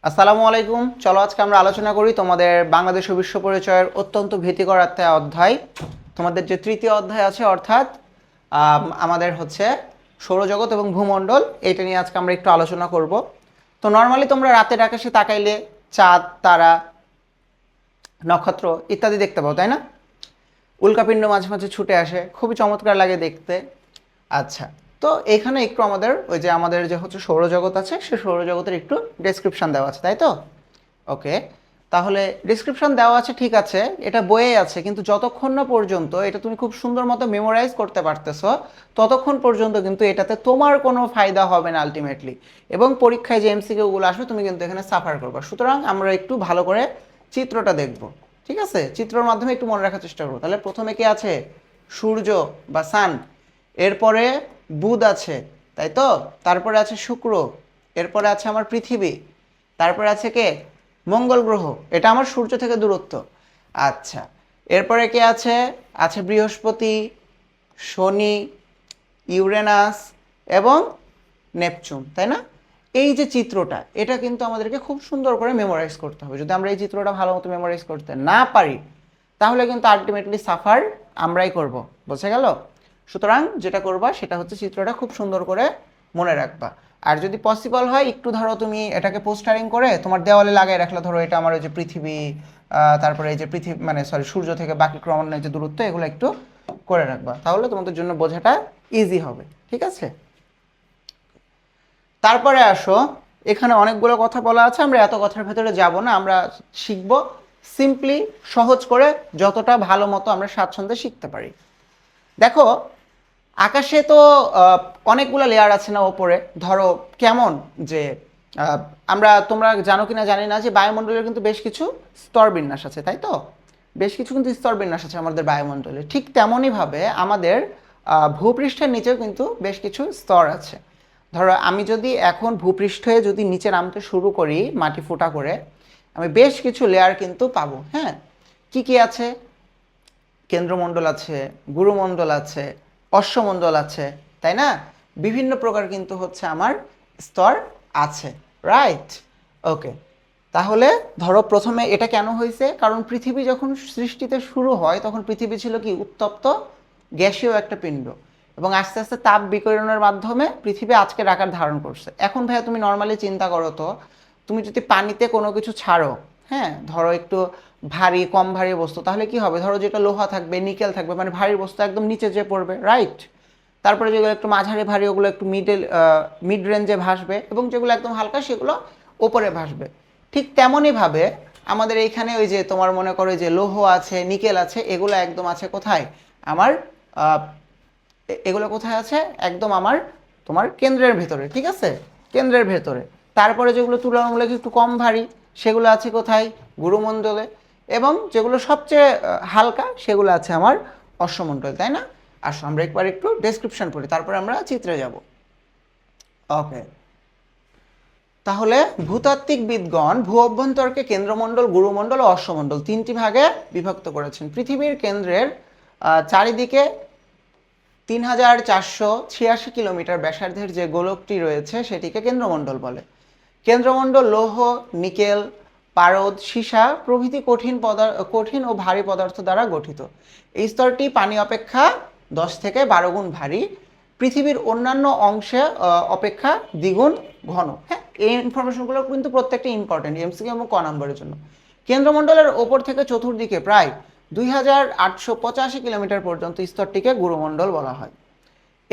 আসসালামু আলাইকুম। চলো আজকে আমরা আলোচনা করি তোমাদের বাংলাদেশ ও বিশ্ব পরিচয়ের অত্যন্ত ভীতিকর একটা অধ্যায়, তোমাদের যে তৃতীয় অধ্যায় আছে, অর্থাৎ আমাদের হচ্ছে সৌরজগৎ এবং ভূমণ্ডল। এটা নিয়ে আজকে আমরা একটু আলোচনা করব। তো নর্মালি তোমরা রাতের আকাশে তাকাইলে চাঁদ, তারা, নক্ষত্র ইত্যাদি দেখতে পাও, তাই না? উল্কাপিণ্ড মাঝে মাঝে ছুটে আসে, খুবই চমৎকার লাগে দেখতে। আচ্ছা, তো এখানে একটু আমাদের যে হচ্ছে সৌরজগৎ আছে, সে সৌরজগতের একটু ডেসক্রিপশন দেওয়া আছে, তাই তো? ওকে, তাহলে ডেসক্রিপশন দেওয়া আছে, ঠিক আছে, এটা বইয়ে আছে, কিন্তু যতক্ষণ না পর্যন্ত এটা তুমি খুব সুন্দর মতো মেমোরাইজ করতে পারতেছো, ততক্ষণ পর্যন্ত কিন্তু এটাতে তোমার কোনো ফায়দা হবে না আলটিমেটলি। এবং পরীক্ষায় যে এমসিকিউগুলো আসবে তুমি কিন্তু এখানে সাফার করবে। সুতরাং আমরা একটু ভালো করে চিত্রটা দেখব, ঠিক আছে? চিত্রের মাধ্যমে একটু মনে রাখার চেষ্টা করবো। তাহলে প্রথমে কি আছে? সূর্য বা সান, এরপরে বুধ আছে, তাই তো? তারপরে আছে শুক্র, এরপরে আছে আমার পৃথিবী, তারপরে আছে কে? মঙ্গল গ্রহ, এটা আমার সূর্য থেকে দূরত্ব। আচ্ছা, এরপরে কে আছে? আছে বৃহস্পতি, শনি, ইউরেনাস এবং নেপচুন, তাই না? এই যে চিত্রটা, এটা কিন্তু আমাদেরকে খুব সুন্দর করে মেমোরাইজ করতে হবে। যদি আমরা এই চিত্রটা ভালো মতো মেমোরাইজ করতে না পারি, তাহলে কিন্তু আলটিমেটলি সাফার আমরাই করব। বোঝা গেল? সুতরাং যেটা করবা সেটা হচ্ছে চিত্রটা খুব সুন্দর করে মনে রাখবা। আর যদি পসিবল হয়, একটু ধরো তুমি এটাকে পোস্টারিং করে তোমার দেওয়ালে লাগাই রাখলে, ধরো এটা আমার ওই যে পৃথিবী, তারপরে এই যে পৃথিবী মানে সরি সূর্য থেকে বাকি ক্রমান্বয়ে যে দূরত্ব, এগুলো একটু করে রাখবা, তাহলে তোমাদের জন্য বোঝাটা ইজি হবে, ঠিক আছে? তারপরে আসো, এখানে অনেকগুলো কথা বলা আছে, আমরা এত কথার ভেতরে যাব না, আমরা শিখব সিম্পলি, সহজ করে, যতটা ভালো মতো আমরা স্বাচ্ছন্দ্যে শিখতে পারি। দেখো, আকাশে তো অনেকগুলো লেয়ার আছে না ওপরে। ধরো কেমন যে তোমরা জানো কিনা জানি না যে বায়ুমণ্ডলের কিন্তু বেশ কিছু স্তর বিন্যাস আছে, তাই তো? বেশ কিছু কিন্তু স্তর বিন্যাস আছে আমাদের বায়ুমণ্ডলে। ঠিক তেমনইভাবে আমাদের ভূপৃষ্ঠের নিচেও কিন্তু বেশ কিছু স্তর আছে। ধরো আমি যদি এখন ভূপৃষ্ঠে যদি নিচে নামতে শুরু করি মাটি ফোটা করে, আমি বেশ কিছু লেয়ার কিন্তু পাবো। হ্যাঁ, কি কি আছে? কেন্দ্রমণ্ডল আছে, গুরুমণ্ডল আছে, অশ্বমণ্ডল আছে, তাই না? বিভিন্ন প্রকার কিন্তু হচ্ছে আমার স্তর আছে, রাইট? ওকে, তাহলে ধরো প্রথমে এটা কেন হয়েছে? কারণ পৃথিবী যখন সৃষ্টিতে শুরু হয়, তখন পৃথিবী ছিল কি? উত্তপ্ত গ্যাসীয় একটা পিণ্ড, এবং আস্তে আস্তে তাপ বিকিরণের মাধ্যমে পৃথিবী আজকের আকার ধারণ করছে। এখন ভাইয়া তুমি নর্মালি চিন্তা করো তো, তুমি যদি পানিতে কোনো কিছু ছাড়ো, হ্যাঁ, ধরো একটু ভারী, কম ভারী বস্তু, তাহলে কি হবে? ধরো যেটা লোহা থাকবে, নিকেল থাকবে, মানে ভারী বস্তু একদম নিচে যেয়ে পড়বে, রাইট? তারপরে যেগুলো একটু মাঝারি ভারী, ওগুলো একটু মিড রেঞ্জে ভাসবে, এবং যেগুলো একদম হালকা সেগুলো ওপরে ভাসবে। ঠিক তেমনইভাবে আমাদের এইখানে ওই যে তোমার মনে করো যে লৌহ আছে, নিকেল আছে, এগুলো একদম আছে কোথায়? আমার এগুলো কোথায় আছে? একদম আমার তোমার কেন্দ্রের ভেতরে, ঠিক আছে? কেন্দ্রের ভেতরে। তারপরে যেগুলো তুলনামূলক একটু কম ভারী, সেগুলো আছে কোথায়? গুরুমণ্ডলে। এবং যেগুলো সবচেয়ে হালকা, সেগুলো আছে আমার অশ্বমণ্ডলে, তাই না? আসো আমরা একবার একটু ডেসক্রিপশন পড়ি, তারপরে আমরা চিত্রে যাব। ওকে, তাহলে ভূতাত্ত্বিকবিদগণ ভূ অভ্যন্তরকে কেন্দ্রমণ্ডল, গুরুমণ্ডল ও অশ্বমণ্ডল তিনটি ভাগে বিভক্ত করেছেন। পৃথিবীর কেন্দ্রের চারিদিকে ৩,৪৮৬ কিলোমিটার ব্যাসার্ধের যে গোলকটি রয়েছে, সেটিকে কেন্দ্রমণ্ডল বলে। কেন্দ্রমণ্ডল লৌহ, নিকেল, পারদ, সীসা প্রভৃতি কঠিন ও ভারী পদার্থ দ্বারা গঠিত। এই স্তরটি পানি অপেক্ষা 10 থেকে 12 গুণ ভারী, পৃথিবীর অন্যান্য অংশে অপেক্ষা দ্বিগুণ ঘন। হ্যাঁ, এই ইনফরমেশনগুলো কিন্তু প্রত্যেকটা ইম্পর্টেন্ট এমসিকিউ এবং ক নম্বরের জন্য। কেন্দ্রমণ্ডলের ওপর থেকে চতুর্দিকে প্রায় 2,885 কিলোমিটার পর্যন্ত স্তরটিকে গুরুমণ্ডল বলা হয়।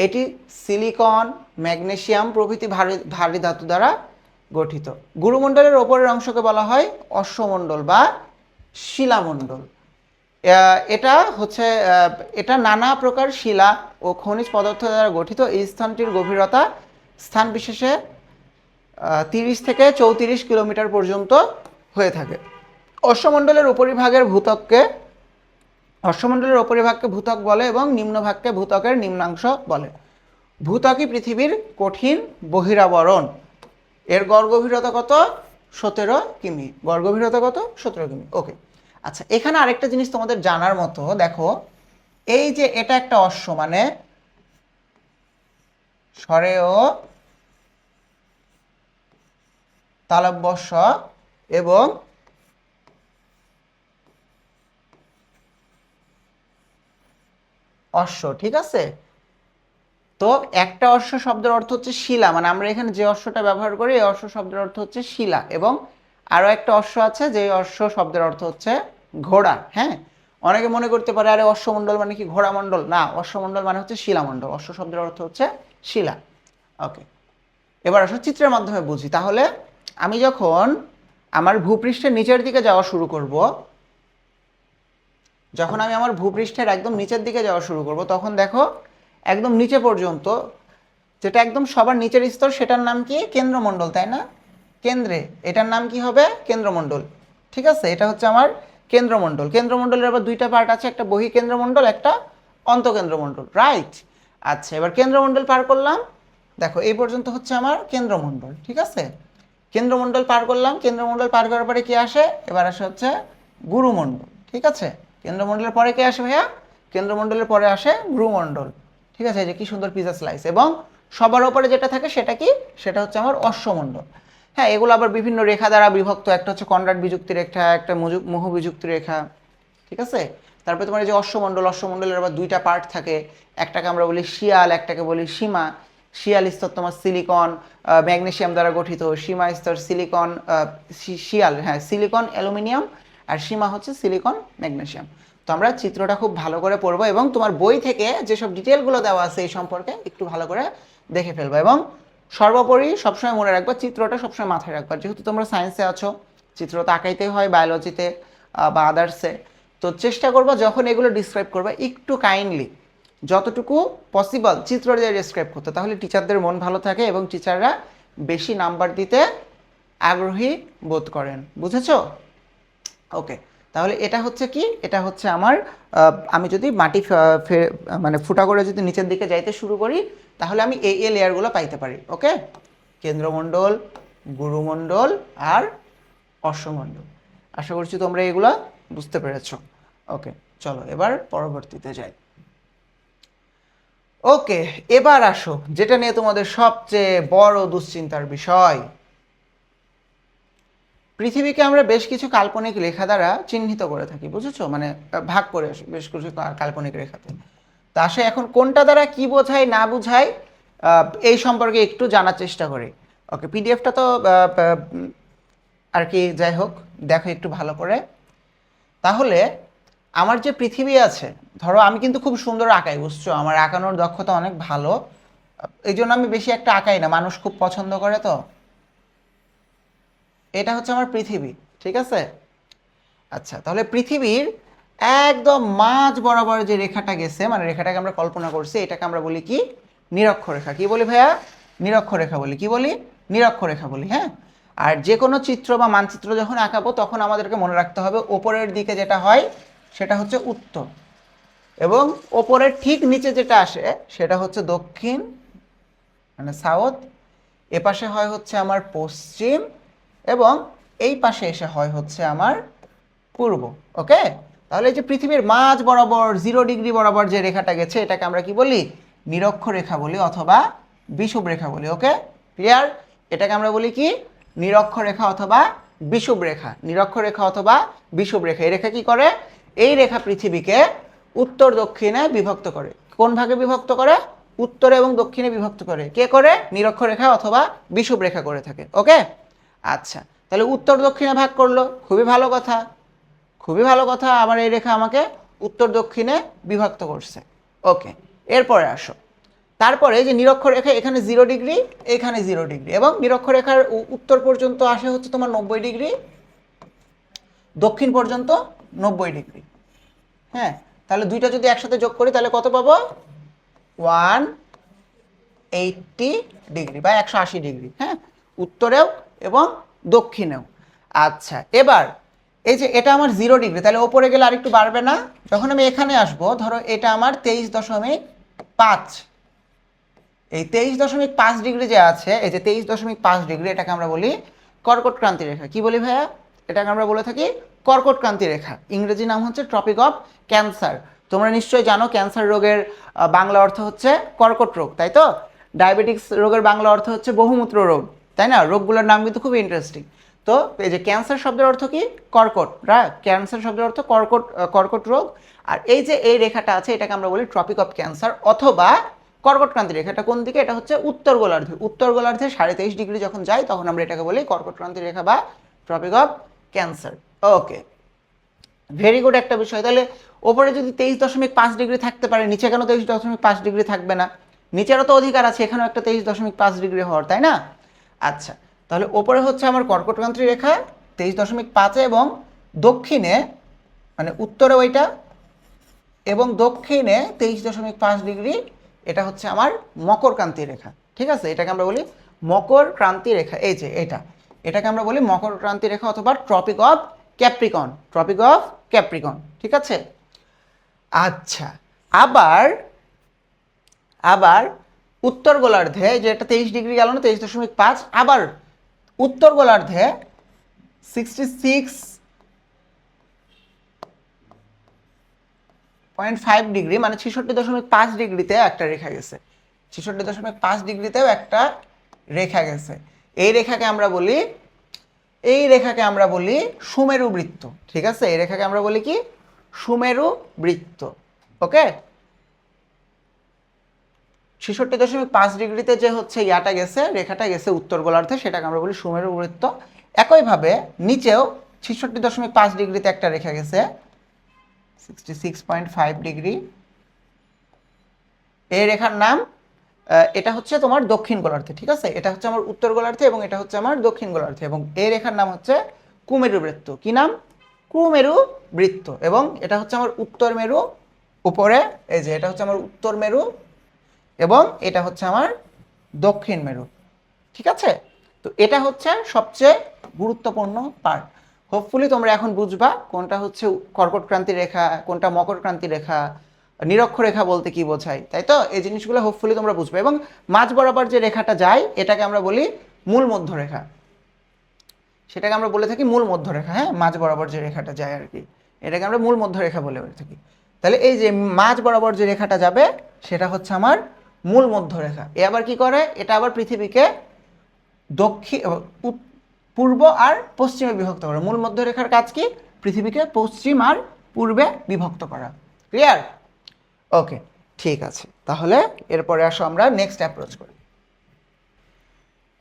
এটি সিলিকন, ম্যাগনেসিয়াম প্রভৃতি ভারী ভারী ধাতু দ্বারা গঠিত। গুরুমণ্ডলের ওপরের অংশকে বলা হয় অশ্বমণ্ডল বা শিলামণ্ডল। এটা হচ্ছে এটা নানা প্রকার শিলা ও খনিজ পদার্থ দ্বারা গঠিত। এই স্থানটির গভীরতা স্থান বিশেষে 30 থেকে 34 কিলোমিটার পর্যন্ত হয়ে থাকে। অশ্বমণ্ডলের উপরিভাগকে ভূত্বক বলে এবং নিম্নভাগকে ভূত্বকের নিম্নাংশ বলে। ভূত্বকই পৃথিবীর কঠিন বহিরাবরণ। এর গড় গভীরতা কত? 17 কিমি। গড় গভীরতা কত? 17 কিমি। ওকে, আচ্ছা, এখানে আরেকটা জিনিস তোমাদের জানার মতো, দেখো এই যে এটা একটা অশ্ব, মানে সরেও তালব্য স এবং অশ্ব, ঠিক আছে। তো একটা অশ্ব শব্দের অর্থ হচ্ছে শিলা, মানে আমরা এখানে যে অশ্বটা ব্যবহার করি এই অশ্ব শব্দের অর্থ হচ্ছে শিলা, এবং আরো একটা অশ্ব আছে যে অশ্ব শব্দের অর্থ হচ্ছে ঘোড়া। হ্যাঁ, অনেকে মনে করতে পারে আরে অশ্বমণ্ডল মানে কি ঘোড়া মণ্ডল, না, অশ্বমণ্ডল মানে হচ্ছে শিলামণ্ডল, অশ্ব শব্দের অর্থ হচ্ছে শিলা। ওকে, এবার আসলে চিত্রের মাধ্যমে বুঝি। তাহলে আমি যখন আমার ভূপৃষ্ঠের নিচের দিকে যাওয়া শুরু করব, যখন আমি আমার ভূপৃষ্ঠের একদম নিচের দিকে যাওয়া শুরু করব, তখন দেখো একদম নিচে পর্যন্ত, যেটা একদম সবার নিচের স্তর সেটার নাম কি? কেন্দ্রমণ্ডল, তাই না? কেন্দ্রে এটার নাম কি হবে? কেন্দ্রমণ্ডল, ঠিক আছে। এটা হচ্ছে আমার কেন্দ্রমণ্ডল। কেন্দ্রমণ্ডলের আবার দুইটা পার্ট আছে, একটা বহিঃকেন্দ্রমণ্ডল, একটা অন্তঃকেন্দ্রমণ্ডল, রাইট। আচ্ছা, এবার কেন্দ্রমণ্ডল পার করলাম, দেখো এই পর্যন্ত হচ্ছে আমার কেন্দ্রমণ্ডল, ঠিক আছে। কেন্দ্রমণ্ডল পার করলাম, কেন্দ্রমণ্ডল পার করার পরে কি আসে? এবার আসে হচ্ছে গুরুমণ্ডল, ঠিক আছে। কেন্দ্রমণ্ডলের পরে কে আসে ভাইয়া? কেন্দ্রমণ্ডলের পরে আসে গুরুমণ্ডল, ঠিক আছে। এই যে কি সুন্দর পিজা স্লাইস। এবং সবার উপরে যেটা থাকে সেটা কি? সেটা হচ্ছে আমার অশ্বমণ্ডল। হ্যাঁ, এগুলো আবার বিভিন্ন রেখা দ্বারা বিভক্ত, একটা হচ্ছে কনরাড বিযুক্তি রেখা, একটা মুহ বিযুক্তি রেখা, ঠিক আছে। তারপরে তোমার এই যে অশ্বমণ্ডল, অশ্বমণ্ডলের আবার দুইটা পার্ট থাকে, একটাকে আমরা বলি শিয়াল, একটাকে বলি সীমা। শিয়াল স্তর তোমার সিলিকন ম্যাগনেসিয়াম দ্বারা গঠিত, সীমা স্তর সিলিকন শিয়াল, হ্যাঁ, সিলিকন অ্যালুমিনিয়াম, আর সীমা হচ্ছে সিলিকন ম্যাগনেসিয়াম। তো আমরা চিত্রটা খুব ভালো করে পড়বো এবং তোমার বই থেকে যেসব ডিটেলগুলো দেওয়া আছে এই সম্পর্কে একটু ভালো করে দেখে ফেলবো। এবং সর্বোপরি সবসময় মনে রাখবা, চিত্রটা সবসময় মাথায় রাখবা, যেহেতু তোমরা সায়েন্সে আছো, চিত্র তো আঁকাইতেই হয় বায়োলজিতে বা আদার্সে। তো চেষ্টা করবা যখন এগুলো ডিসক্রাইব করবা একটু কাইন্ডলি, যতটুকু পসিবল চিত্র দিয়ে ডিসক্রাইব করতে, তাহলে টিচারদের মন ভালো থাকে এবং টিচাররা বেশি নাম্বার দিতে আগ্রহী বোধ করেন। বুঝেছো? ওকে, তাহলে এটা হচ্ছে কি? এটা হচ্ছে আমার আমি যদি মাটি মানে ফুটা করে যদি নিচের দিকে যাইতে শুরু করি, তাহলে আমি এই লেয়ারগুলো পাইতে পারি। ওকে, কেন্দ্রমণ্ডল, গুরুমণ্ডল আর অশ্বমণ্ডল। আশা করছি তোমরা এগুলো বুঝতে পেরেছো। ওকে, চলো এবার পরবর্তীতে যাই। ওকে, এবার আসো যেটা নিয়ে তোমাদের সবচেয়ে বড় দুশ্চিন্তার বিষয়। পৃথিবীকে আমরা বেশ কিছু কাল্পনিক রেখা দ্বারা চিহ্নিত করে থাকি, বুঝেছো? মানে ভাগ করে বেশ কিছু কাল্পনিক রেখাতে। তা আসে এখন কোনটা দ্বারা কি বোঝায় না বোঝায় এই সম্পর্কে একটু জানার চেষ্টা করি। ওকে, পিডিএফটা তো আর কি, যাই হোক, দেখো একটু ভালো করে। তাহলে আমার যে পৃথিবী আছে, ধরো আমি কিন্তু খুব সুন্দর আঁকাই, বুঝছো? আমার আঁকানোর দক্ষতা অনেক ভালো, এই জন্য আমি বেশি একটা আঁকাই না, মানুষ খুব পছন্দ করে। তো এটা হচ্ছে আমার পৃথিবী, ঠিক আছে। আচ্ছা, তাহলে পৃথিবীর একদম মাঝ বরাবর যে রেখাটা গেছে, মানে রেখাটাকে আমরা কল্পনা করছি, এটাকে আমরা বলি কি? নিরক্ষরেখা। কি বলি ভাইয়া? নিরক্ষরেখা বলি। কি বলি? নিরক্ষরেখা বলি। হ্যাঁ, আর যে কোনো চিত্র বা মানচিত্র যখন আঁকাবো তখন আমাদেরকে মনে রাখতে হবে ওপরের দিকে যেটা হয় সেটা হচ্ছে উত্তর, এবং ওপরের ঠিক নিচে যেটা আসে সেটা হচ্ছে দক্ষিণ, মানে সাউথ। এপাশে হয় হচ্ছে আমার পশ্চিম, এবং এই পাশে এসে হয় হচ্ছে আমার পূর্ব। ওকে, তাহলে এই যে পৃথিবীর মাঝ বরাবর 0 ডিগ্রি বরাবর যে রেখাটা গেছে এটাকে আমরা কি বলি? নিরক্ষরেখা বলি অথবা বিষুব রেখা বলি। ওকে, ক্লিয়ার? এটাকে আমরা বলি কি? নিরক্ষরেখা অথবা বিষুব রেখা। নিরক্ষরেখা অথবা বিষুব রেখা। এই রেখা কি করে? এই রেখা পৃথিবীকে উত্তর দক্ষিণে বিভক্ত করে। কোন ভাগে বিভক্ত করে? উত্তরে এবং দক্ষিণে বিভক্ত করে। কে করে? নিরক্ষরেখা অথবা বিষুব রেখা করে থাকে। ওকে, আচ্ছা, তাহলে উত্তর দক্ষিণে ভাগ করলো, খুবই ভালো কথা, খুবই ভালো কথা। আমার এই রেখা আমাকে উত্তর দক্ষিণে বিভক্ত করছে। ওকে, এরপরে আসো। তারপরে যে নিরক্ষরেখা, এখানে 0 ডিগ্রি, এখানে 0 ডিগ্রি, এবং নিরক্ষরেখার উত্তর পর্যন্ত আসে হচ্ছে তোমার 90 ডিগ্রি, দক্ষিণ পর্যন্ত 90 ডিগ্রি। হ্যাঁ, তাহলে দুইটা যদি একসাথে যোগ করি তাহলে কত পাবো? 180 ডিগ্রি বা 180 ডিগ্রি। হ্যাঁ, উত্তরেও এবং দক্ষিণেও। আচ্ছা, এবার এই যে এটা আমার 0 ডিগ্রি, তাহলে ওপরে গেলে আরেকটু বাড়বে না? যখন আমি এখানে আসবো, ধরো এটা আমার 23.5, এই 23.5 ডিগ্রি যে আছে, এই যে 23.5 ডিগ্রি, এটাকে আমরা বলি কর্কট ক্রান্তি রেখা। কি বলি ভাইয়া? এটাকে আমরা বলে থাকি কর্কট ক্রান্তি রেখা। ইংরেজি নাম হচ্ছে ট্রপিক অফ ক্যান্সার। তোমরা নিশ্চয়ই জানো ক্যান্সার রোগের বাংলা অর্থ হচ্ছে কর্কট রোগ, তাই তো? ডায়াবেটিক্স রোগের বাংলা অর্থ হচ্ছে বহুমূত্র রোগ। তাই না? রোগগুলোর নাম কিন্তু খুব ইন্টারেস্টিং। তো এই যে ক্যান্সার শব্দের অর্থ কি? কর্কট, রাইট? ক্যান্সার শব্দের অর্থ কর্কট, কর্কট রোগ। আর এই যে এই রেখাটা আছে এটাকে আমরা বলি ট্রপিক অফ ক্যান্সার অথবা কর্কটক্রান্তি রেখা। এটা কোন দিকে? এটা হচ্ছে উত্তর গোলার্ধে। উত্তর গোলার্ধে 23.5 ডিগ্রি যখন যায় তখন আমরা এটাকে বলি কর্কটক্রান্তি রেখা বা tropic of cancer. Okay, very good একটা বিষয়। তাহলে ওপরে যদি 23.5 ডিগ্রি থাকতে পারে, নিচে কেন 23.5 ডিগ্রি থাকবে না? নিচেরও তো অধিকার আছে এখানেও একটা 23.5 ডিগ্রি হওয়ার, তাই না? আচ্ছা, তাহলে ওপরে হচ্ছে আমার কর্কটক্রান্তি রেখা 23.5 এবং দক্ষিণে মানে উত্তরে ওইটা এবং দক্ষিণে 23.5 ডিগ্রি এটা হচ্ছে আমার মকর ক্রান্তি রেখা। ঠিক আছে, এটাকে আমরা বলি মকর ক্রান্তি রেখা। এই যে এটাকে আমরা বলি মকর ক্রান্তি রেখা অথবা tropic of capricorn, tropic of capricorn. ঠিক আছে। আচ্ছা, আবার আবার উত্তর গোলার্ধে যে এটা 23 ডিগ্রি গেল না, 23.5, আবার উত্তর গোলার্ধে 66.5 ডিগ্রি মানে 66.5 ডিগ্রিতে একটা রেখা গেছে। 66.5 ডিগ্রিতেও একটা রেখা গেছে। এই রেখাকে আমরা বলি সুমেরু বৃত্ত। ঠিক আছে, এই রেখাকে আমরা বলি কি? সুমেরু বৃত্ত। ওকে, 66.5 ডিগ্রিতে যে হচ্ছে ইয়াটা গেছে, রেখাটা গেছে উত্তর গোলার্ধে, সেটাকে আমরা বলি সুমেরু বৃত্ত। একইভাবে নিচেও 66.5 ডিগ্রিতে একটা রেখা গেছে 66.5 ডিগ্রি। এই রেখার নাম এটা হচ্ছে তোমার দক্ষিণ গোলার্ধে। ঠিক আছে, এটা হচ্ছে আমার উত্তর গোলার্ধে এবং এটা হচ্ছে আমার দক্ষিণ গোলার্ধে এবং এই রেখার নাম হচ্ছে কুমেরু বৃত্ত। কি নাম? কুমেরু বৃত্ত। এবং এটা হচ্ছে আমার উত্তর মেরু উপরে, এই যে এটা হচ্ছে আমার উত্তর মেরু এবং এটা হচ্ছে আমার দক্ষিণ মেরু। ঠিক আছে, তো এটা হচ্ছে সবচেয়ে গুরুত্বপূর্ণ পার্ট। হোপফুলি তোমরা এখন বুঝবা কোনটা হচ্ছে কর্কটক্রান্তি রেখা, কোনটা মকর ক্রান্তি রেখা, নিরক্ষরেখা বলতে কি বোঝায়, তাই তো? এই জিনিসগুলো হোপফুলি তোমরা বুঝবে। এবং মাঝ বরাবর যে রেখাটা যায় এটাকে আমরা বলি মূল মধ্যরেখা, সেটাকে আমরা বলে থাকি মূল মধ্যরেখা। হ্যাঁ, মাঝ বরাবর যে রেখাটা যায় আর কি, এটাকে আমরা মূল মধ্যরেখা বলে থাকি। তাহলে এই যে মাঝ বরাবর যে রেখাটা যাবে সেটা হচ্ছে আমার মূল মধ্যরেখা। এ আবার কি করে? এটা আবার পৃথিবীকে দক্ষিণ, পূর্ব আর পশ্চিমে বিভক্ত করা। মূল মধ্যরেখার কাজ কি? পৃথিবীকে পশ্চিম আর পূর্বে বিভক্ত করা। ক্লিয়ার? ওকে, ঠিক আছে। তাহলে এরপরে আসো আমরা নেক্সট অ্যাপ্রোচ করি।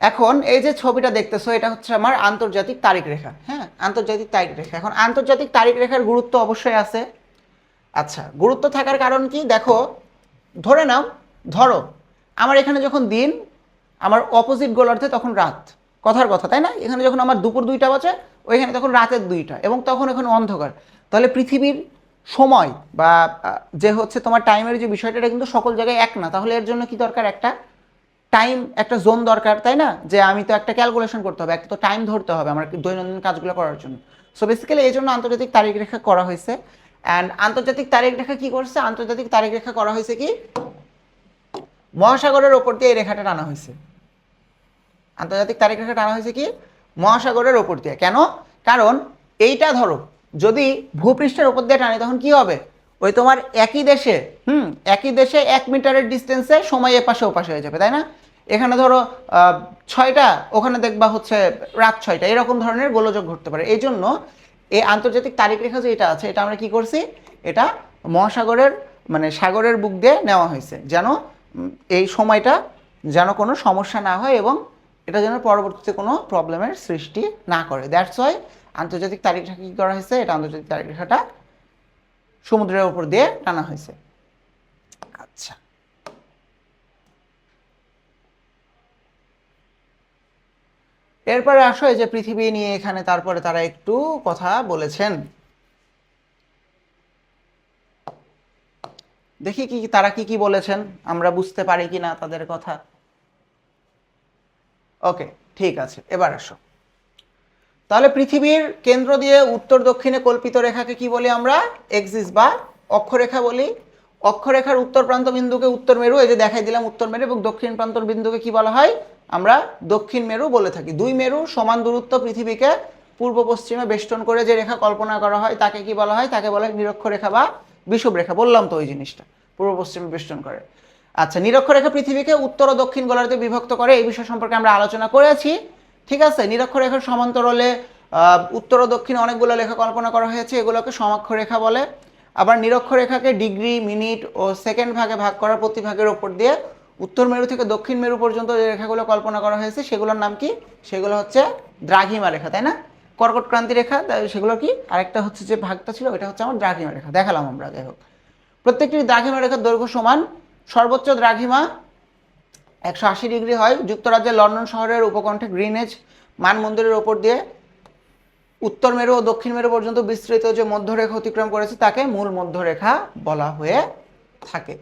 এখন এই যে ছবিটা দেখতেছো এটা হচ্ছে আমার আন্তর্জাতিক তারিখ রেখা। হ্যাঁ, আন্তর্জাতিক তারিখ রেখা। এখন আন্তর্জাতিক তারিখ রেখার গুরুত্ব অবশ্যই আছে। আচ্ছা, গুরুত্ব থাকার কারণ কি? দেখো, ধরো আমার এখানে যখন দিন, আমার অপোজিট গোলার্ধে তখন রাত। কথার কথা, তাই না? এখানে যখন আমার দুপুর 2টা বাজে, ওইখানে তখন রাতের 2টা এবং তখন এখানে অন্ধকার। তাহলে পৃথিবীর সময় বা যে হচ্ছে তোমার টাইমের যে বিষয়টা, এটা কিন্তু সকল জায়গায় এক না। তাহলে এর জন্য কি দরকার? একটা টাইম, একটা জোন দরকার, তাই না? যে আমি তো একটা ক্যালকুলেশন করতে হবে, একটা তো টাইম ধরতে হবে আমার দৈনন্দিন কাজগুলো করার জন্য। সো বেসিক্যালি এই জন্য আন্তর্জাতিক তারিখ রেখা করা হয়েছে। অ্যান্ড আন্তর্জাতিক তারিখ রেখা কি করছে? আন্তর্জাতিক তারিখ রেখা করা হয়েছে কি? মহাসাগরের ওপর দিয়ে এই রেখাটা টানা হয়েছে। আন্তর্জাতিক তারিখ রেখা টানা হয়েছে কি? মহাসাগরের ওপর দিয়ে। কেন? কারণ এইটা ধরো যদি ভূপৃষ্ঠের ওপর দিয়ে টানি তখন কি হবে? ওই তোমার একই দেশে 1 মিটারের ডিস্টেন্সে সময় এপাশে ওপাশে হয়ে যাবে, তাই না? এখানে ধরো 6টা, ওখানে দেখবা হচ্ছে রাত 6টা, এরকম ধরনের গোলযোগ ঘটতে পারে। এই জন্য এই আন্তর্জাতিক তারিখ রেখা যে এটা আছে, এটা আমরা কি করছি? এটা মহাসাগরের মানে সাগরের বুক দিয়ে নেওয়া হয়েছে, যেন এই সময়টা যেন কোনো সমস্যা না হয় এবং এটা যেন পরবর্তীতে কোনো প্রবলেমের সৃষ্টি না করে। দ্যাটস ওয়াই আন্তর্জাতিক তারিখ রেখা কী করা হয়েছে? এটা আন্তর্জাতিক তারিখ রেখাটা সমুদ্রের উপর দিয়ে টানা হয়েছে। আচ্ছা, এরপরে আসো এই যে পৃথিবী নিয়ে এখানে তারপরে তারা একটু কথা বলেছেন। দেখি কি তারা কি বলেছেন, আমরা বুঝতে পারি কি না তাদের কথা। ওকে, ঠিক আছে, এবার আসো। তাহলে পৃথিবীর কেন্দ্র দিয়ে উত্তর দক্ষিণে কল্পিত রেখাকে কি বলি আমরা? এক্সিস বা অক্ষরেখা বলি। অক্ষরেখার উত্তর প্রান্ত বিন্দুকে উত্তর মেরু, এই যে দেখাই দিলাম উত্তর মেরু, এবং দক্ষিণ প্রান্ত বিন্দুকে কি বলা হয়? আমরা দক্ষিণ মেরু বলে থাকি। 2 মেরুর সমান দূরত্ব পৃথিবীকে পূর্ব পশ্চিমে বেষ্টন করে যে রেখা কল্পনা করা হয় তাকে কি বলা হয়? তাকে বলা হয় নিরক্ষরেখা বা বিষুবরেখা। বললাম তো ওই জিনিসটা, পূর্ব পশ্চিমে বেষ্টন করে। আচ্ছা, নিরক্ষরেখা পৃথিবীকে উত্তর ও দক্ষিণ গোলার্ধে বিভক্ত করে, এই বিষয় সম্পর্কে আমরা আলোচনা করেছি। ঠিক আছে, নিরক্ষরেখার সমান্তরালে উত্তর ও দক্ষিণে অনেকগুলো রেখা কল্পনা করা হয়েছে, এগুলোকে সমক্ষরেখা বলে। আবার নিরক্ষরেখাকে ডিগ্রি, মিনিট ও সেকেন্ড ভাগে ভাগ করার প্রতি ভাগের ওপর দিয়ে উত্তর মেরু থেকে দক্ষিণ মেরু পর্যন্ত যে রেখাগুলো কল্পনা করা হয়েছে সেগুলোর নাম কি? সেগুলো হচ্ছে দ্রাঘিমা রেখা, তাই না? কর্কট ক্রান্তি রেখা, সেগুলো কি? আরেকটা হচ্ছে যে ভাগটা ছিল ওইটা হচ্ছে আমার দ্রাঘিমা রেখা, দেখালাম আমরা। যাই হোক, প্রত্যেকটি দ্রাঘিমা রেখার দৈর্ঘ্য সমান। সর্বোচ্চ দ্রাঘিমা 180 ডিগ্রি হয়। যুক্তরাজ্যের লন্ডন শহরের উপকণ্ঠে গ্রিনেজ মানমন্দিরের ওপর দিয়ে উত্তর মেরু ও দক্ষিণ মেরু পর্যন্ত বিস্তৃত যে মধ্যরেখা অতিক্রম করেছে তাকে মূল মধ্যরেখা বলা হয়ে থাকে।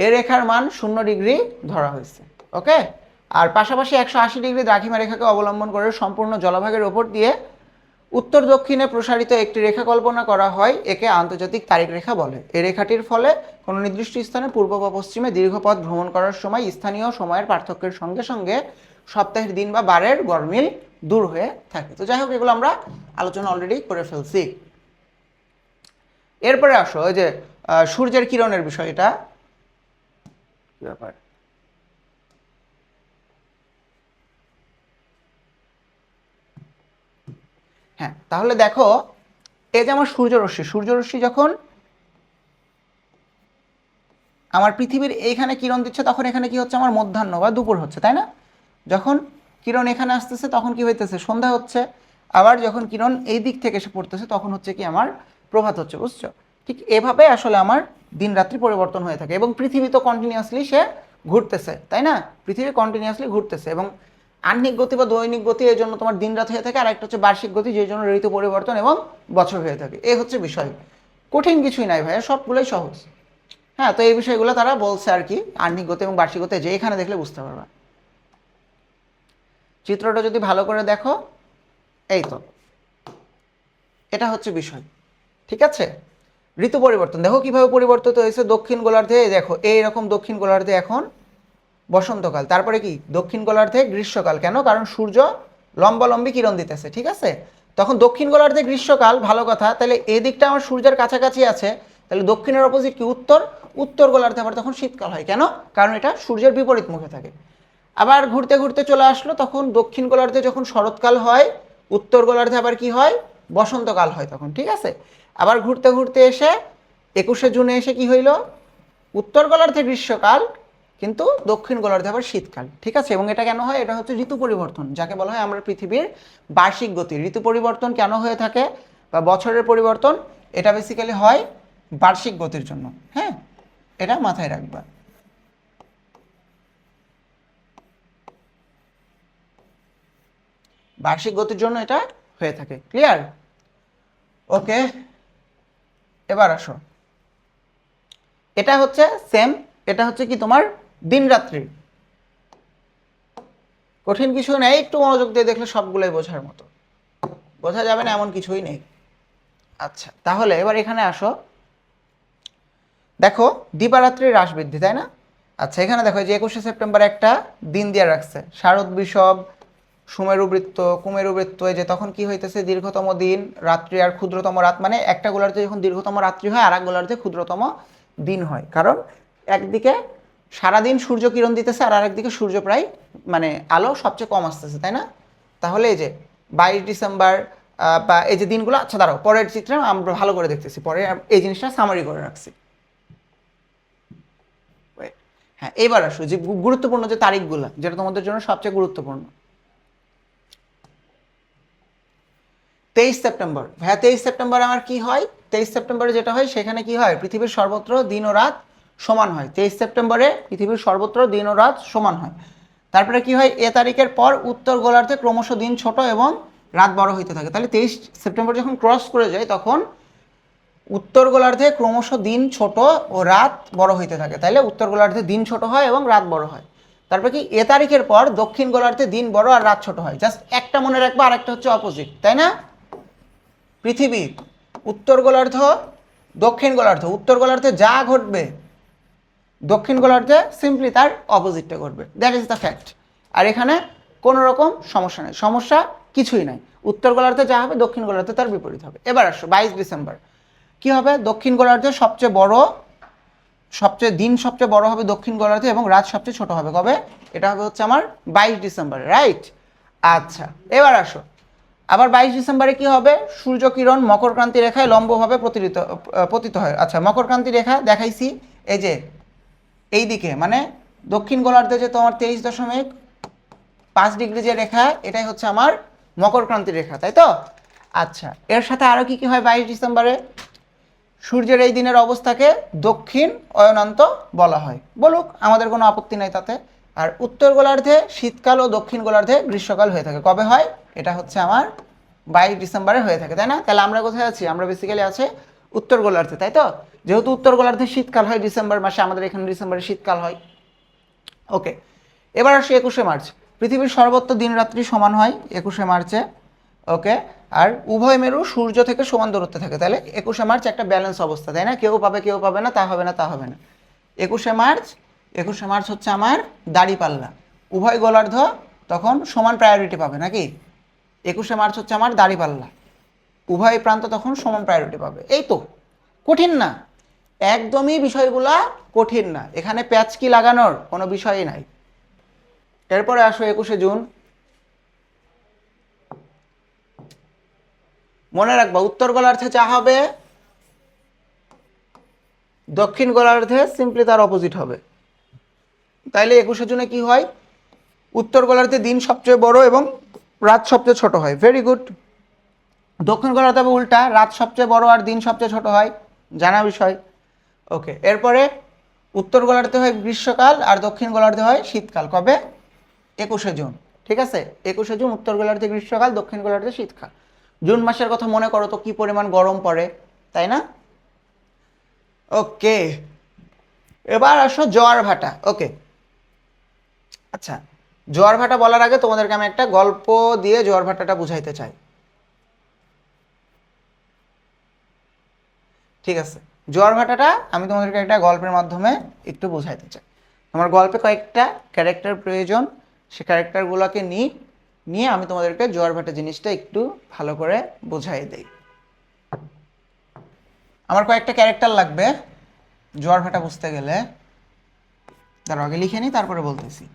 এ রেখার মান 0 ডিগ্রি ধরা হয়েছে। ওকে, আর পাশাপাশি 180 ডিগ্রি দ্রাঘিমা রেখাকে অবলম্বন করে সম্পূর্ণ জলভাগের ওপর দিয়ে উত্তর দক্ষিণে প্রসারিত একটি রেখা কল্পনা করা হয়, একে আন্তর্জাতিক তারিখ রেখা বলে। এই রেখাটির ফলে কোনো নির্দিষ্ট স্থানে পূর্ব বা পশ্চিমে দীর্ঘ পথ ভ্রমণ করার সময় স্থানীয় সময়ের পার্থক্যের সঙ্গে সঙ্গে সপ্তাহের দিন বা বারের গরমিল দূর হয়ে থাকে। তো যাই হোক, এগুলো আমরা আলোচনা অলরেডি করে ফেলছি। এরপরে আসো ওই যে সূর্যের কিরণের বিষয়টা ব্যাপার। হ্যাঁ, তাহলে দেখো, এই যে আমার সূর্যরশ্মি যখন আমার পৃথিবীর এইখানে কিরণ দিচ্ছে তখন এখানে কি হচ্ছে? আমার মধ্যাহ্ন বা দুপুর হচ্ছে, তাই না? যখন কিরণ এখানে আসতেছে তখন কি হইতেছে? সন্ধ্যা হচ্ছে। আবার যখন কিরণ এই দিক থেকে এসে পড়তেছে তখন হচ্ছে কি? আমার প্রভাত হচ্ছে। বুঝছো? ঠিক এভাবে আসলে আমার দিন রাত্রি পরিবর্তন হয়ে থাকে। এবং পৃথিবী তো কন্টিনিউয়াসলি সে ঘুরতেছে, তাই না? পৃথিবী কন্টিনিউয়াসলি ঘুরতেছে। এবং আহ্নিক গতি বা দৈনিক গতি এই জন্য তোমার দিন রাত হয়ে থাকে, আর একটা হচ্ছে বার্ষিক গতি, যেই জন্য ঋতু পরিবর্তন এবং বছর হয়ে থাকে। এই হচ্ছে বিষয়, কঠিন কিছুই নাই ভাইয়া, সবগুলোই সহজ। হ্যাঁ, তো এই বিষয়গুলো তারা বলছে আর কি, আহ্নিক গতি এবং বার্ষিক গতি, যে এখানে দেখলে বুঝতে পারবা। চিত্রটা যদি ভালো করে দেখো, এই তো এটা হচ্ছে বিষয়। ঠিক আছে, ঋতু পরিবর্তন দেখো কিভাবে পরিবর্তিত হয়েছে। দক্ষিণ গোলার্ধে দেখো এইরকম, দক্ষিণ গোলার্ধে এখন বসন্তকাল, তারপরে কি দক্ষিণ গোলার্ধে গ্রীষ্মকাল। কেন? কারণ সূর্য লম্বালম্বি কিরণ দিতেছে। ঠিক আছে, তখন দক্ষিণ গোলার্ধে গ্রীষ্মকাল, ভালো কথা। তাহলে এই দিকটা আমার সূর্যের কাছাকাছি আছে, তাহলে দক্ষিণের অপোজিট কি? উত্তর। উত্তর গোলার্ধে আবার তখন শীতকাল হয়। কেন? কারণ এটা সূর্যের বিপরীত মুখে থাকে। আবার ঘুরতে ঘুরতে চলে আসলো, তখন দক্ষিণ গোলার্ধে যখন শরৎকাল হয়, উত্তর গোলার্ধে আবার কি হয়? বসন্তকাল হয় তখন। ঠিক আছে, আবার ঘুরতে ঘুরতে এসে 21শে জুনে এসে কি হইল? উত্তর গোলার্ধে গ্রীষ্মকাল, কিন্তু দক্ষিণ গোলার্ধে আবার শীতকাল। ঠিক আছে, এবং এটা কেন হয়? এটা হচ্ছে ঋতু পরিবর্তন, যাকে বলা হয় আমরা পৃথিবীর বার্ষিক গতি। ঋতু পরিবর্তন কেন হয়ে থাকে বা বছরের পরিবর্তন, এটা বেসিক্যালি হয় বার্ষিক গতির জন্য। হ্যাঁ, এটা মাথায় রাখবা। বার্ষিক গতির জন্য এটা হয়ে থাকে। ক্লিয়ার? ওকে, এবার আসো, এটা হচ্ছে সেম, এটা হচ্ছে কি তোমার দিন রাত্রি। কঠিন কিছু নেই, একটু মনোযোগ দিয়ে দেখলে সবগুলোই বোঝার মতো, বোঝা যাবে না এমন কিছুই নেই। আচ্ছা, তাহলে এবার এখানে আসো, দেখো দিবারাত্রির হ্রাস বৃদ্ধি, তাই না? আচ্ছা, এখানে দেখো যে 21শে সেপ্টেম্বর একটা দিন দিয়ে রাখছে, শারদ বিষব, সুমেরু বৃত্ত, কুমেরু বৃত্ত। এই যে তখন কি হইতেছে? দীর্ঘতম দিন রাত্রি আর ক্ষুদ্রতম রাত, মানে একটা গোলার্ধে যখন দীর্ঘতম রাত্রি হয় আর এক গোলার্ধে ক্ষুদ্রতম দিন হয়। কারণ একদিকে সারাদিন সূর্য কিরণ দিতেছে আর আরেকদিকে সূর্য প্রায় মানে আলো সবচেয়ে কম আসতেছে, তাই না? তাহলে এই যে 22 ডিসেম্বর বা এই যে দিনগুলো, আচ্ছা দাঁড়াও পরের চিত্রে আমরা ভালো করে দেখতেছি, পরে এই জিনিসটা সামারি করে রাখছি। হ্যাঁ, এবার আসো যে গুরুত্বপূর্ণ যে তারিখগুলো, যেটা তোমাদের জন্য সবচেয়ে গুরুত্বপূর্ণ। 23 সেপ্টেম্বর। ভাইয়া 23 সেপ্টেম্বর আমার কি হয়? 23 সেপ্টেম্বরে যেটা হয় সেখানে কি হয়? পৃথিবীর সর্বত্র দিন ও রাত সমান হয়। 23 সেপ্টেম্বরে পৃথিবীর সর্বত্র দিন ও রাত সমান হয়। তারপরে কি হয়? এ তারিখের পর উত্তর গোলার্ধে ক্রমশ দিন ছোট এবং রাত বড় হইতে থাকে। তাহলে 23 সেপ্টেম্বর যখন ক্রস করে যায় তখন উত্তর গোলার্ধে ক্রমশ দিন ছোট ও রাত বড় হইতে থাকে। তাহলে উত্তর গোলার্ধে দিন ছোট হয় এবং রাত বড় হয়। তারপরে কি এ তারিখের পর দক্ষিণ গোলার্ধে দিন বড় আর রাত ছোট হয়। জাস্ট একটা মনে রাখবা, আর একটা হচ্ছে অপোজিট, তাই না? পৃথিবী উত্তর গোলার্ধ, দক্ষিণ গোলার্ধ, উত্তর গোলার্ধে যা ঘটবে দক্ষিণ গোলার্ধে সিম্পলি তার অপোজিটটা ঘটবে। That is the fact. আর এখানে কোনো রকম সমস্যা নেই, সমস্যা কিছুই নাই। উত্তর গোলার্ধে যা হবে দক্ষিণ গোলার্ধে তার বিপরীত হবে। এবার আসো 22 ডিসেম্বর কি হবে? দক্ষিণ গোলার্ধে সবচেয়ে বড় সবচেয়ে দিন সবচেয়ে বড় হবে দক্ষিণ গোলার্ধে এবং রাত সবচেয়ে ছোট হবে কবে? এটা হবে হচ্ছে আমার 22 ডিসেম্বরে, রাইট? আচ্ছা, এবার আসো, আবার 22 ডিসেম্বরে কি হবে? সূর্যকিরণ মকরক্রান্তি রেখায় লম্বভাবে পতিত হয়। আচ্ছা, মকরক্রান্তি রেখা দেখাইছি, এই যে এই দিকে, মানে দক্ষিণ গোলার্ধে যে তোমার 23.5 ডিগ্রি যে রেখা, এটাই হচ্ছে আমার মকরক্রান্তি রেখা, তাই তো? আচ্ছা, এর সাথে আরো কি কি হয় 22 ডিসেম্বরে? সূর্যের এই দিনের অবস্থাকে দক্ষিণ অয়নান্ত বলা হয়, বলুক, আমাদের কোনো আপত্তি নাই তাতে। আর উত্তর গোলার্ধে শীতকাল ও দক্ষিণ গোলার্ধে গ্রীষ্মকাল হয়ে থাকে, কবে হয়? এটা হচ্ছে আমার 22 ডিসেম্বরে হয়ে থাকে, তাই না? তাহলে আমরা কোথায় আছি? আমরা বেসিক্যালি আছে উত্তর গোলার্ধে, তাই তো? যেহেতু উত্তর গোলার্ধে শীতকাল হয় ডিসেম্বর মাসে, আমাদের এখানে ডিসেম্বরে শীতকাল হয়। ওকে, এবার আসি 21শে মার্চ। পৃথিবীর সর্বত্র দিন রাত্রি সমান হয় 21শে মার্চে। ওকে, আর উভয় মেরু সূর্য থেকে সমান দূরত্বে থাকে, তাহলে 21শে মার্চ একটা ব্যালেন্স অবস্থা, তাই না? কেউ পাবে কেউ পাবে না, তা হবে না তা হবে না। 21শে মার্চ হচ্ছে আমার দাঁড়িপাল্লা, উভয় গোলার্ধ তখন সমান প্রায়োরিটি পাবে, নাকি? 21শে মার্চ হচ্ছে আমার দাঁড়িপাল্লা, উভয় প্রান্ত তখন সমান প্রায়োরিটি পাবে। এই তো, কঠিন না, একদমই বিষয়গুলা কঠিন না, এখানে প্যাচকি লাগানোর কোনো বিষয়ই নাই। এরপরে আসো 21শে জুন। মনে রাখবা, উত্তর গোলার্ধে যা হবে দক্ষিণ গোলার্ধে সিম্পলি তার অপোজিট হবে। তাইলে 21শে জুনে কি হয়? উত্তর গোলার্ধে দিন সবচেয়ে বড় এবং রাত সবচেয়ে ছোট হয়, ভেরি গুড। দক্ষিণ গোলার্ধে হবে উল্টা, রাত সবচেয়ে বড় আর দিন সবচেয়ে ছোট হয়, জানা বিষয়। ওকে, এরপরে উত্তর গোলার্ধে হয় গ্রীষ্মকাল আর দক্ষিণ গোলার্ধে হয় শীতকাল, কবে? 21শে জুন, ঠিক আছে? 21শে জুন উত্তর গোলার্ধে গ্রীষ্মকাল, দক্ষিণ গোলার্ধে শীতকাল। জুন মাসের কথা মনে করো তো, কি পরিমাণ গরম পড়ে, তাই না? ওকে, এবার আসো জোয়ার ভাটা। ওকে, আচ্ছা, জোয়ার ভাটা বলার আগে তোমাদেরকে আমি একটা গল্প দিয়ে জোয়ার ভাটাটা বুঝাইতে চাই, ঠিক আছে? জোয়ার ভাটাটা আমি তোমাদেরকে একটা গল্পের মাধ্যমে একটু বুঝাইতে চাই। তোমার গল্পে কয়েকটা ক্যারেক্টার প্রয়োজন, সে ক্যারেক্টারগুলোকে নিয়ে আমি তোমাদেরকে জোয়ার ভাটা জিনিসটা একটু ভালো করে বুঝাই দেই। আমার কয়েকটা ক্যারেক্টার লাগবে জোয়ার ভাটা বুঝতে গেলে, তার আগে লিখে নিই, তারপরে বলতেছি।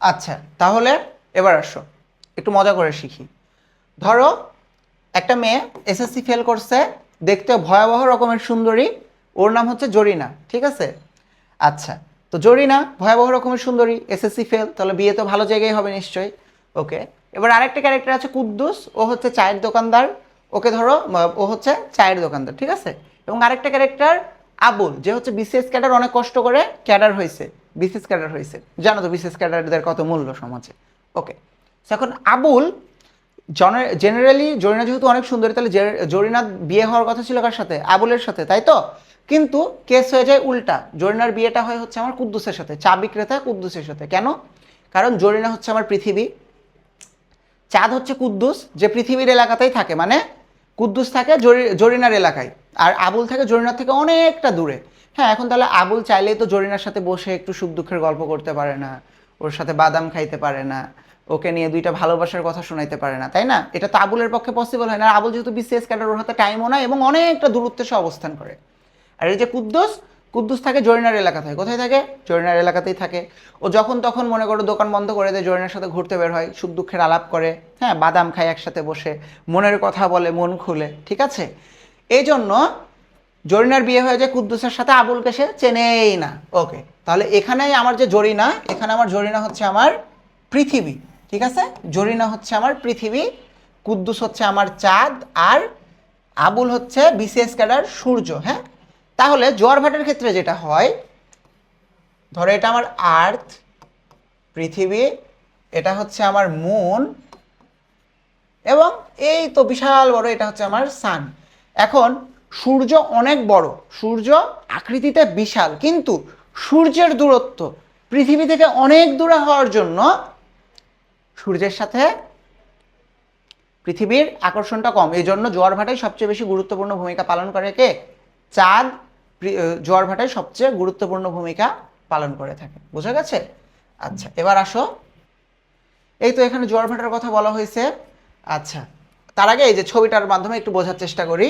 আচ্ছা, তাহলে এবার আসো একটু মজা করে শিখি। ধরো একটা মেয়ে এসএসসি ফেল করছে, দেখতে ভয়াবহ রকমের সুন্দরী, ওর নাম হচ্ছে জরিনা, ঠিক আছে? আচ্ছা, তো জরিনা ভয়াবহ রকমের সুন্দরী, এসএসসি ফেল, তাহলে বিয়ে তো ভালো জায়গায় হবে নিশ্চয়ই। ওকে, এবার আরেকটা ক্যারেক্টার আছে কুদ্দুস, ও হচ্ছে চায়ের দোকানদার। ওকে ধরো, ও হচ্ছে চায়ের দোকানদার, ঠিক আছে? এবং আরেকটা ক্যারেক্টার আবুল, যে হচ্ছে বিসিএস ক্যাডার, অনেক কষ্ট করে ক্যাডার হয়েছে, বিসিএস ক্যাডার হয়েছে, জানো তো বিসিএস ক্যাডারদের কত মূল্য সমাজে। ওকে, এখন আবুল জেনারেলি, জরিনা যেহেতু অনেক সুন্দরী, তাহলে জরিনার বিয়ে হওয়ার কথা ছিল কার সাথে? আবুলের সাথে, তাই তো? কিন্তু কেস হয়ে যায় উল্টা, জরিনার বিয়েটা হয় হচ্ছে আমার কুদ্দুসের সাথে, চা বিক্রেতা কুদ্দুসের সাথে। কেন? কারণ জরিনা হচ্ছে আমার পৃথিবী, চাঁদ হচ্ছে কুদ্দুস, যে পৃথিবীর এলাকাতেই থাকে, মানে কুদ্দুস থাকে জরিনার এলাকায়, আর আবুল থাকে জরিনার থেকে অনেকটা দূরে। হ্যাঁ, এখন তাহলে আবুল চাইলেই তো জরিনার সাথে বসে একটু সুখ দুঃখের গল্প করতে পারে না, ওর সাথে বাদাম খাইতে পারে না, ওকে নিয়ে দুইটা ভালোবাসার কথা শোনাইতে পারে না, তাই না? এটা তো আবুলের পক্ষে পসিবল হয় না। আবুল যেহেতু বিসিএস ক্যাডার, ওর হাতে টাইমও নাই এবং অনেকটা দূরত্বে সে অবস্থান করে। আর এই যে কুদ্দুস, কুদ্দুস থাকে জরিনার এলাকা থাকে, কোথায় থাকে? জরিনার এলাকাতেই থাকে। ও যখন তখন মনে করো দোকান বন্ধ করে দেয়, জরিনার সাথে ঘুরতে বের হয়, সুখ দুঃখের আলাপ করে, হ্যাঁ, বাদাম খায় একসাথে বসে, মনের কথা বলে মন খুলে, ঠিক আছে? এই জন্য জরিনার বিয়ে হয়ে যায় কুদ্দুসের সাথে, আবুলকে সে চেনেই না। ওকে, তাহলে এখানেই আমার যে জরিনা, এখানে আমার জরিনা হচ্ছে আমার পৃথিবী, ঠিক আছে, জরিনা হচ্ছে আমার পৃথিবী, কুদ্দুস হচ্ছে আমার চাঁদ, আর আবুল হচ্ছে বিসিএস ক্যাডার সূর্য। হ্যাঁ, তাহলে জোয়ার ভাটার ক্ষেত্রে যেটা হয়, ধরো এটা আমার আর্থ পৃথিবী, এটা হচ্ছে আমার মুন, এবং এই তো বিশাল বড় এটা হচ্ছে আমার সান। এখন সূর্য অনেক বড়, সূর্য আকৃতিতে বিশাল, কিন্তু সূর্যের দূরত্ব পৃথিবী থেকে অনেক দূরে হওয়ার জন্য সূর্যের সাথে পৃথিবীর আকর্ষণটা কম। এই জন্য জোয়ার ভাটায় সবচেয়ে বেশি গুরুত্বপূর্ণ ভূমিকা পালন করে কে? চাঁদ জোয়ার ভাটায় সবচেয়ে গুরুত্বপূর্ণ ভূমিকা পালন করে থাকে। বোঝা গেছে? আচ্ছা, এবার আসো, এই তো এখানে জোয়ার ভাটার কথা বলা হয়েছে। আচ্ছা, তার আগে এই যে ছবিটার মাধ্যমে একটু বোঝার চেষ্টা করি।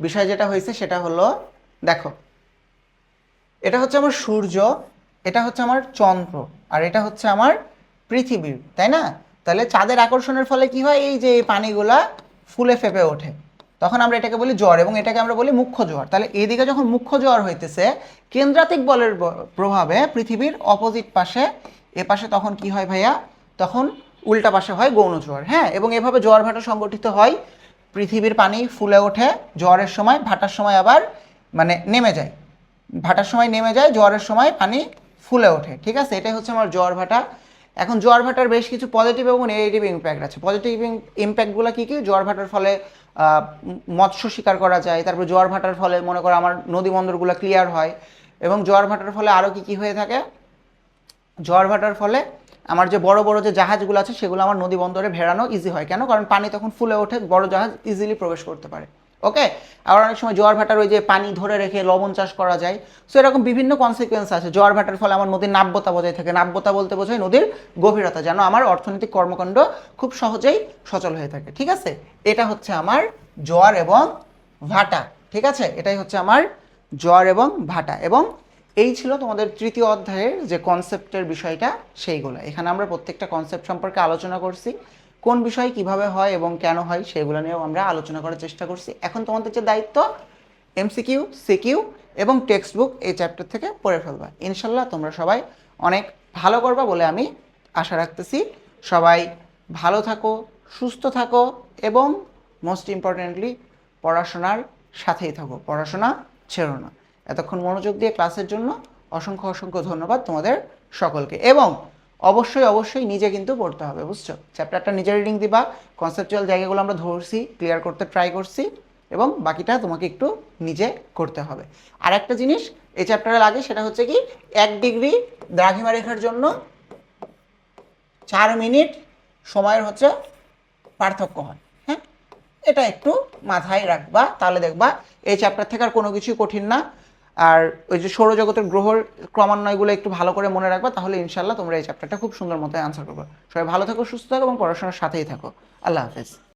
বিষয় যেটা হয়েছে সেটা হলো, দেখো এটা হচ্ছে আমার সূর্য, এটা হচ্ছে আমার চন্দ্র, আর এটা হচ্ছে আমার পৃথিবী, তাই না? তাহলে চাঁদের আকর্ষণের ফলে কি হয়, এই যে এই পানিগুলা ফুলে ফেপে ওঠে, তখন আমরা এটাকে বলি জ্বর, এবং এটাকে আমরা বলি মুখ্য জোয়ার। তাহলে এইদিকে যখন মুখ্য জোয়ার হইতেছে কেন্দ্রাতিক বলের প্রভাবে পৃথিবীর অপোজিট পাশে, এ পাশে তখন কি হয় ভাইয়া, তখন উল্টা পাশে হয় গৌণ জোয়ার। হ্যাঁ, এবং এভাবে জোয়ার ভাটা সংগঠিত হয়, পৃথিবীর পানি ফুলে ওঠে জোয়ারের সময়, ভাটার সময় আবার মানে নেমে যায়, ভাটার সময় নেমে যায়, জোয়ারের সময় পানি ফুলে ওঠে। ঠিক আছে, এটাই হচ্ছে আমার জোয়ার ভাটা। এখন জোয়ার ভাটার বেশ কিছু পজিটিভ এবং নেগেটিভ ইম্প্যাক্ট আছে। পজিটিভ ইম্প্যাক্টগুলো কী কী? জোয়ার ভাটার ফলে মৎস্য শিকার করা যায়, তারপর জোয়ার ভাটার ফলে মনে করো আমার নদী বন্দরগুলো ক্লিয়ার হয়, এবং জোয়ার ভাটার ফলে আরও কী কী হয়ে থাকে, জোয়ার ভাটার ফলে আমার যে বড় বড় যে জাহাজগুলো আছে সেগুলো আমার নদী বন্দরে ভেড়ানো ইজি হয়। কেন? কারণ পানি তখন ফুলে ওঠে, বড় জাহাজ ইজিলি প্রবেশ করতে পারে। ওকে, আবার অনেক সময় জোয়ার ভাটার ওই যে পানি ধরে রেখে লবণ চাষ করা যায়। সো এরকম বিভিন্ন কনসিকুয়েন্স আছে। জোয়ার ভাটার ফলে আমার নদীর নাব্যতা বজায় থাকে, নাব্যতা বলতে বোঝায় নদীর গভীরতা, যেন আমার অর্থনৈতিক কর্মকাণ্ড খুব সহজেই সচল হয়ে থাকে। ঠিক আছে, এটা হচ্ছে আমার জোয়ার এবং ভাটা। ঠিক আছে, এটাই হচ্ছে আমার জোয়ার এবং ভাটা। এবং এই ছিল তোমাদের তৃতীয় অধ্যায়ের যে কনসেপ্টের বিষয়টা, সেইগুলো। এখানে আমরা প্রত্যেকটা কনসেপ্ট সম্পর্কে আলোচনা করছি, কোন বিষয় কিভাবে হয় এবং কেন হয় সেগুলো নিয়েও আমরা আলোচনা করার চেষ্টা করছি। এখন তোমাদের যে দায়িত্ব, এমসিকিউ, সিকিউ এবং টেক্সট বুক এই চ্যাপ্টার থেকে পড়ে ফেলবা। ইনশাল্লাহ তোমরা সবাই অনেক ভালো করবা বলে আমি আশা রাখতেছি। সবাই ভালো থাকো, সুস্থ থাকো, এবং মোস্ট ইম্পর্টেন্টলি পড়াশোনার সাথেই থাকো, পড়াশোনা ছেড়ো না। এতক্ষণ মনোযোগ দিয়ে ক্লাসের জন্য অসংখ্য অসংখ্য ধন্যবাদ তোমাদের সকলকে। এবং অবশ্যই অবশ্যই নিজে কিন্তু পড়তে হবে, বুঝছো? চ্যাপ্টারটা নিজে রিডিং দিবা, কনসেপচুয়াল জায়গাগুলো আমরা ধরছি, ক্লিয়ার করতে ট্রাই করছি, এবং বাকিটা তোমাকে একটু নিজে করতে হবে। আর একটা জিনিস এই চ্যাপ্টারে লাগে, সেটা হচ্ছে কি, 1 ডিগ্রি দ্রাঘিমা রেখার জন্য 4 মিনিট সময়ের হচ্ছে পার্থক্য হয়। হ্যাঁ, এটা একটু মাথায় রাখবা, তাহলে দেখবা এই চ্যাপ্টার থেকে আর কোনো কিছুই কঠিন না। আর ওই যে সৌরজগতের গ্রহর ক্রমান্বয়গুলো একটু ভালো করে মনে রাখবা, তাহলে ইনশাল্লাহ তোমরা এই চ্যাপ্টারটা খুব সুন্দর মতো অ্যান্সার করবে। সবাই ভালো থাকো, সুস্থ থাকো, এবং পড়াশোনার সাথেই থাকো। আল্লাহ হাফেজ।